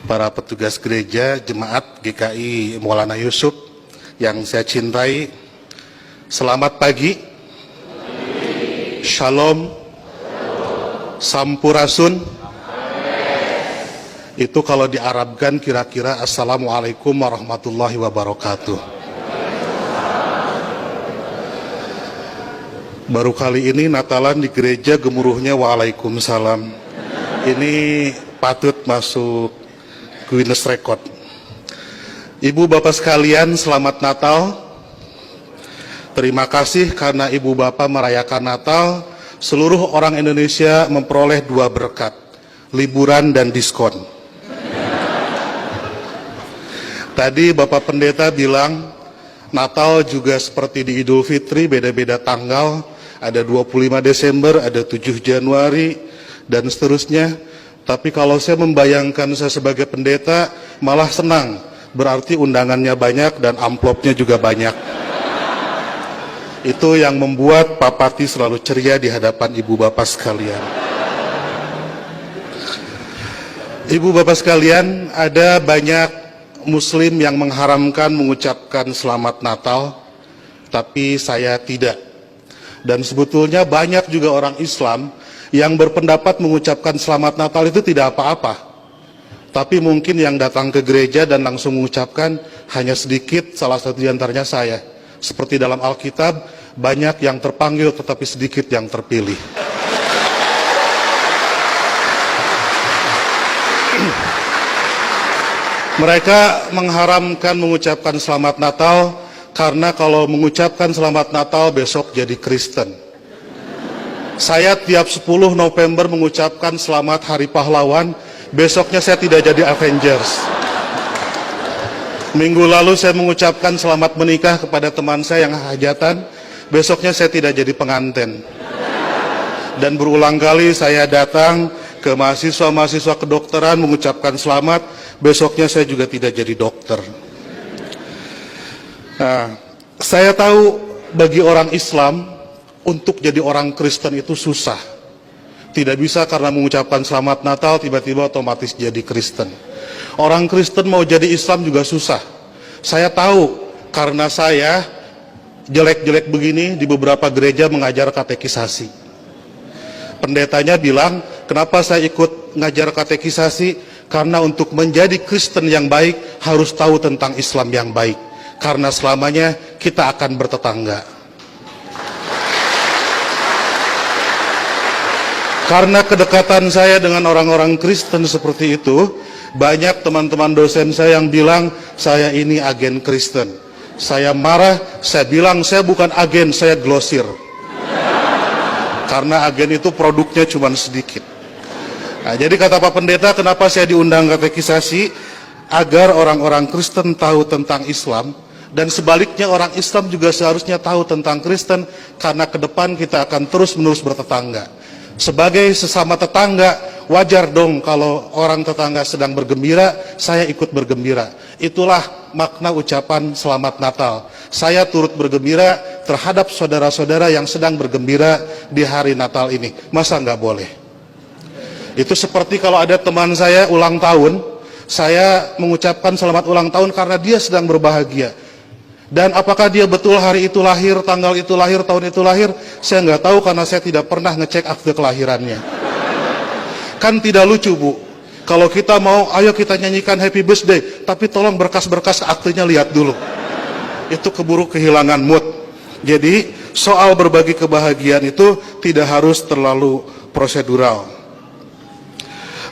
para petugas gereja, jemaat GKI Maulana Yusuf yang saya cintai, selamat pagi, shalom, sampurasun. Itu kalau diarabkan kira-kira assalamualaikum warahmatullahi wabarakatuh. Baru kali ini Natalan di gereja gemuruhnya waalaikumsalam. Ini patut masuk Guinness Record. Ibu bapak sekalian, selamat Natal. Terima kasih karena ibu bapak merayakan Natal. Seluruh orang Indonesia memperoleh 2 berkat, liburan dan diskon. Tadi Bapak Pendeta bilang Natal juga seperti di Idul Fitri, beda-beda tanggal. Ada 25 Desember, ada 7 Januari, dan seterusnya. Tapi kalau saya membayangkan saya sebagai pendeta, malah senang. Berarti undangannya banyak dan amplopnya juga banyak. Itu yang membuat Pak Pati selalu ceria di hadapan ibu bapak sekalian. Ibu bapak sekalian, ada banyak Muslim yang mengharamkan mengucapkan selamat Natal, tapi saya tidak. Dan sebetulnya banyak juga orang Islam yang berpendapat mengucapkan selamat Natal itu tidak apa-apa. Tapi mungkin yang datang ke gereja dan langsung mengucapkan hanya sedikit, salah satu di antaranya saya. Seperti dalam Alkitab, banyak yang terpanggil tetapi sedikit yang terpilih. Mereka mengharamkan mengucapkan selamat Natal karena kalau mengucapkan selamat Natal besok jadi Kristen. Saya tiap 10 November mengucapkan selamat Hari Pahlawan, besoknya saya tidak jadi Avengers. Minggu lalu saya mengucapkan selamat menikah kepada teman saya yang hajatan, besoknya saya tidak jadi pengantin. Dan berulang kali saya datang ke mahasiswa-mahasiswa kedokteran mengucapkan selamat, besoknya saya juga tidak jadi dokter. Nah, saya tahu bagi orang Islam untuk jadi orang Kristen itu susah. Tidak bisa karena mengucapkan selamat Natal tiba-tiba otomatis jadi Kristen. Orang Kristen mau jadi Islam juga susah. Saya tahu karena saya jelek-jelek begini di beberapa gereja mengajar katekisasi. Pendetanya bilang, kenapa saya ikut ngajar katekisasi? Karena untuk menjadi Kristen yang baik harus tahu tentang Islam yang baik. Karena selamanya kita akan bertetangga. Karena kedekatan saya dengan orang-orang Kristen seperti itu, banyak teman-teman dosen saya yang bilang, saya ini agen Kristen. Saya marah, saya bilang, saya bukan agen, saya glosir. Karena agen itu produknya cuma sedikit. Nah, jadi kata Pak Pendeta, kenapa saya diundang katekisasi? Agar orang-orang Kristen tahu tentang Islam, dan sebaliknya orang Islam juga seharusnya tahu tentang Kristen, karena ke depan kita akan terus-menerus bertetangga. Sebagai sesama tetangga, wajar dong kalau orang tetangga sedang bergembira, saya ikut bergembira. Itulah makna ucapan selamat Natal. Saya turut bergembira terhadap saudara-saudara yang sedang bergembira di hari Natal ini. Masa nggak boleh? Itu seperti kalau ada teman saya ulang tahun, saya mengucapkan selamat ulang tahun karena dia sedang berbahagia. Dan apakah dia betul hari itu lahir, tanggal itu lahir, tahun itu lahir, saya nggak tahu karena saya tidak pernah ngecek akte kelahirannya. Kan tidak lucu, Bu, kalau kita mau, ayo kita nyanyikan happy birthday, tapi tolong berkas-berkas aktenya lihat dulu. Itu keburu kehilangan mood. Jadi soal berbagi kebahagiaan itu tidak harus terlalu prosedural.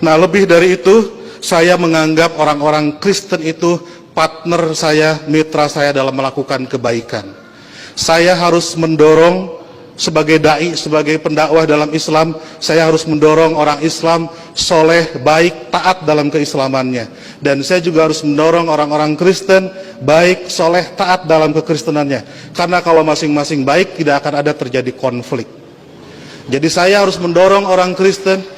Nah, lebih dari itu, saya menganggap orang-orang Kristen itu partner saya, mitra saya dalam melakukan kebaikan. Saya harus mendorong sebagai dai, sebagai pendakwah dalam Islam, saya harus mendorong orang Islam soleh, baik, taat dalam keislamannya. Dan saya juga harus mendorong orang-orang Kristen baik, soleh, taat dalam kekristenannya. Karena kalau masing-masing baik, tidak akan ada terjadi konflik. Jadi saya harus mendorong orang Kristen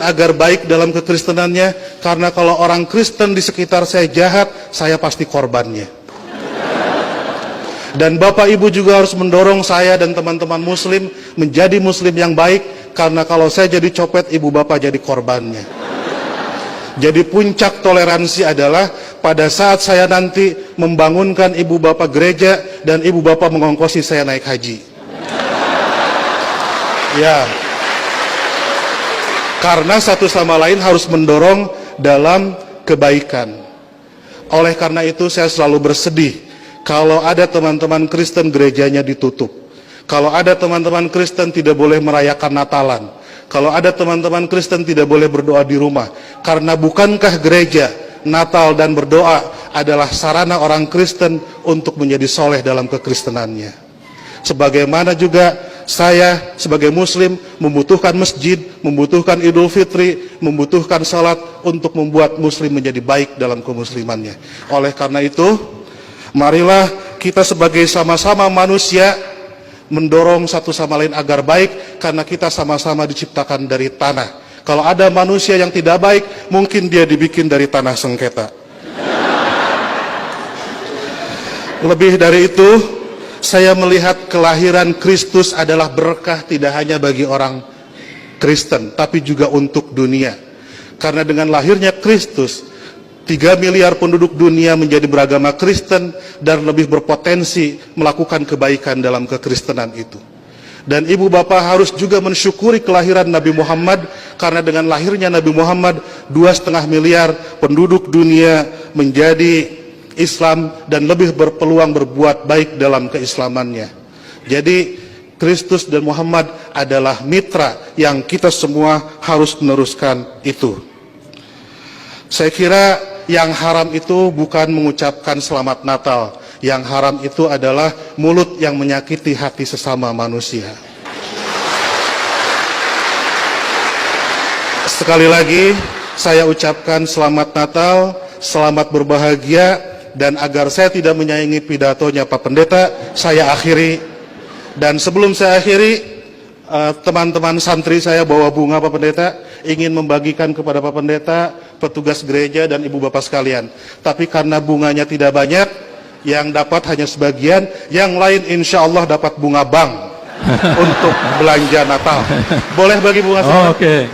agar baik dalam kekristenannya, karena kalau orang Kristen di sekitar saya jahat, saya pasti korbannya. Dan Bapak Ibu juga harus mendorong saya dan teman-teman muslim menjadi muslim yang baik, karena kalau saya jadi copet, ibu bapak jadi korbannya. Jadi puncak toleransi adalah pada saat saya nanti membangunkan ibu bapak gereja dan ibu bapak mengongkosi saya naik haji. Ya. Karena satu sama lain harus mendorong dalam kebaikan. Oleh karena itu saya selalu bersedih kalau ada teman-teman Kristen gerejanya ditutup. Kalau ada teman-teman Kristen tidak boleh merayakan Natalan. Kalau ada teman-teman Kristen tidak boleh berdoa di rumah. Karena bukankah gereja, Natal dan berdoa adalah sarana orang Kristen untuk menjadi soleh dalam kekristenannya. Sebagaimana juga saya sebagai muslim membutuhkan masjid, membutuhkan Idul Fitri, membutuhkan salat untuk membuat muslim menjadi baik dalam kemuslimannya. Oleh karena itu, marilah kita sebagai sama-sama manusia mendorong satu sama lain agar baik, karena kita sama-sama diciptakan dari tanah. Kalau ada manusia yang tidak baik, mungkin dia dibikin dari tanah sengketa. Lebih dari itu, saya melihat kelahiran Kristus adalah berkah tidak hanya bagi orang Kristen, tapi juga untuk dunia. Karena dengan lahirnya Kristus, 3 miliar penduduk dunia menjadi beragama Kristen dan lebih berpotensi melakukan kebaikan dalam kekristenan itu. Dan ibu bapak harus juga mensyukuri kelahiran Nabi Muhammad, karena dengan lahirnya Nabi Muhammad 2,5 miliar penduduk dunia menjadi Islam dan lebih berpeluang berbuat baik dalam keislamannya. Jadi Kristus dan Muhammad adalah mitra yang kita semua harus meneruskan itu. Saya kira yang haram itu bukan mengucapkan selamat Natal. Yang haram itu adalah mulut yang menyakiti hati sesama manusia. Sekali lagi saya ucapkan selamat Natal, selamat berbahagia. Dan agar saya tidak menyaingi pidatonya Pak Pendeta, saya akhiri. Dan sebelum saya akhiri, teman-teman santri saya bawa bunga Pak Pendeta, ingin membagikan kepada Pak Pendeta, petugas gereja dan ibu bapak sekalian. Tapi karena bunganya tidak banyak, yang dapat hanya sebagian, yang lain insya Allah dapat bunga bank untuk belanja Natal. Boleh bagi bunga saya? Oke.